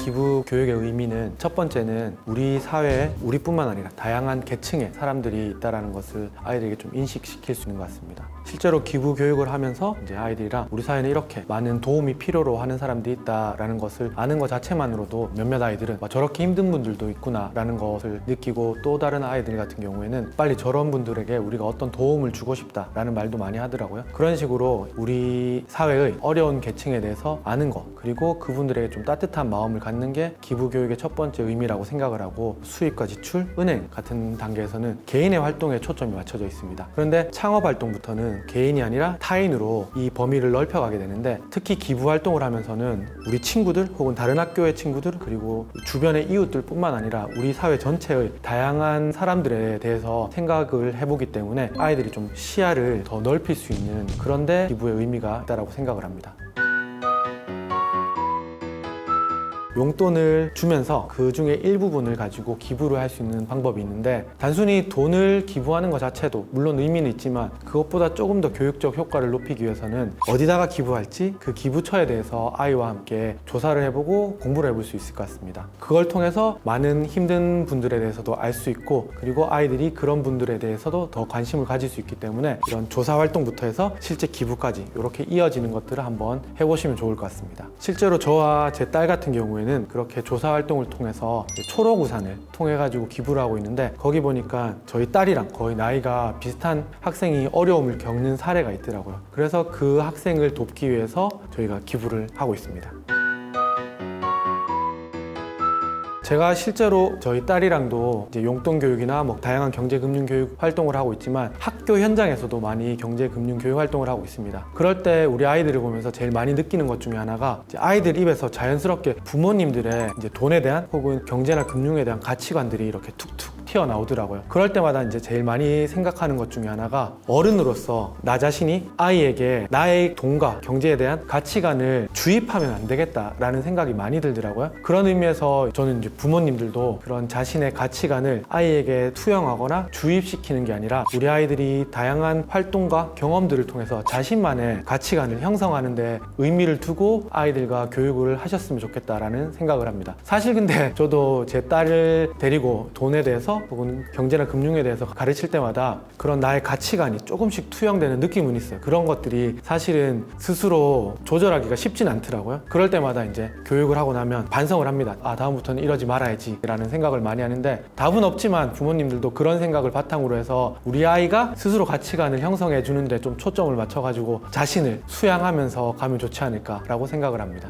기부 교육의 의미는 첫 번째는 우리 사회에 우리뿐만 아니라 다양한 계층의 사람들이 있다는 것을 아이들에게 좀 인식시킬 수 있는 것 같습니다. 실제로 기부 교육을 하면서 이제 아이들이랑 우리 사회는 이렇게 많은 도움이 필요로 하는 사람들이 있다라는 것을 아는 것 자체만으로도 몇몇 아이들은 저렇게 힘든 분들도 있구나라는 것을 느끼고, 또 다른 아이들 같은 경우에는 빨리 저런 분들에게 우리가 어떤 도움을 주고 싶다라는 말도 많이 하더라고요. 그런 식으로 우리 사회의 어려운 계층에 대해서 아는 것, 그리고 그분들에게 좀 따뜻한 마음을 갖는 게 기부 교육의 첫 번째 의미라고 생각을 하고, 수입과 지출, 은행 같은 단계에서는 개인의 활동에 초점이 맞춰져 있습니다. 그런데 창업 활동부터는 개인이 아니라 타인으로 이 범위를 넓혀가게 되는데, 특히 기부 활동을 하면서는 우리 친구들 혹은 다른 학교의 친구들, 그리고 주변의 이웃들 뿐만 아니라 우리 사회 전체의 다양한 사람들에 대해서 생각을 해보기 때문에 아이들이 좀 시야를 더 넓힐 수 있는, 그런데 기부의 의미가 있다고 생각을 합니다. 용돈을 주면서 그 중에 일부분을 가지고 기부를 할 수 있는 방법이 있는데, 단순히 돈을 기부하는 것 자체도 물론 의미는 있지만 그것보다 조금 더 교육적 효과를 높이기 위해서는 어디다가 기부할지 그 기부처에 대해서 아이와 함께 조사를 해보고 공부를 해볼 수 있을 것 같습니다. 그걸 통해서 많은 힘든 분들에 대해서도 알 수 있고, 그리고 아이들이 그런 분들에 대해서도 더 관심을 가질 수 있기 때문에 이런 조사 활동부터 해서 실제 기부까지 이렇게 이어지는 것들을 한번 해보시면 좋을 것 같습니다. 실제로 저와 제 딸 같은 경우에는 그렇게 조사 활동을 통해서 초록우산을 통해 가지고 기부를 하고 있는데, 거기 보니까 저희 딸이랑 거의 나이가 비슷한 학생이 어려움을 겪는 사례가 있더라고요. 그래서 그 학생을 돕기 위해서 저희가 기부를 하고 있습니다. 제가 실제로 저희 딸이랑도 이제 용돈 교육이나 다양한 경제 금융 교육 활동을 하고 있지만, 학교 현장에서도 많이 경제 금융 교육 활동을 하고 있습니다. 그럴 때 우리 아이들을 보면서 제일 많이 느끼는 것 중에 하나가, 이제 아이들 입에서 자연스럽게 부모님들의 이제 돈에 대한 혹은 경제나 금융에 대한 가치관들이 이렇게 툭툭 튀어나오더라고요. 그럴 때마다 이제 제일 많이 생각하는 것 중에 하나가, 어른으로서 나 자신이 아이에게 나의 돈과 경제에 대한 가치관을 주입하면 안 되겠다라는 생각이 많이 들더라고요. 그런 의미에서 저는 이제 부모님들도 그런 자신의 가치관을 아이에게 투영하거나 주입시키는 게 아니라, 우리 아이들이 다양한 활동과 경험들을 통해서 자신만의 가치관을 형성하는 데 의미를 두고 아이들과 교육을 하셨으면 좋겠다라는 생각을 합니다. 사실 근데 저도 제 딸을 데리고 돈에 대해서 혹은 경제나 금융에 대해서 가르칠 때마다 그런 나의 가치관이 조금씩 투영되는 느낌은 있어요. 그런 것들이 사실은 스스로 조절하기가 쉽진 않더라고요. 그럴 때마다 이제 교육을 하고 나면 반성을 합니다. 다음부터는 이러지 말아야지 라는 생각을 많이 하는데, 답은 없지만 부모님들도 그런 생각을 바탕으로 해서 우리 아이가 스스로 가치관을 형성해 주는데 좀 초점을 맞춰가지고 자신을 수양하면서 가면 좋지 않을까라고 생각을 합니다.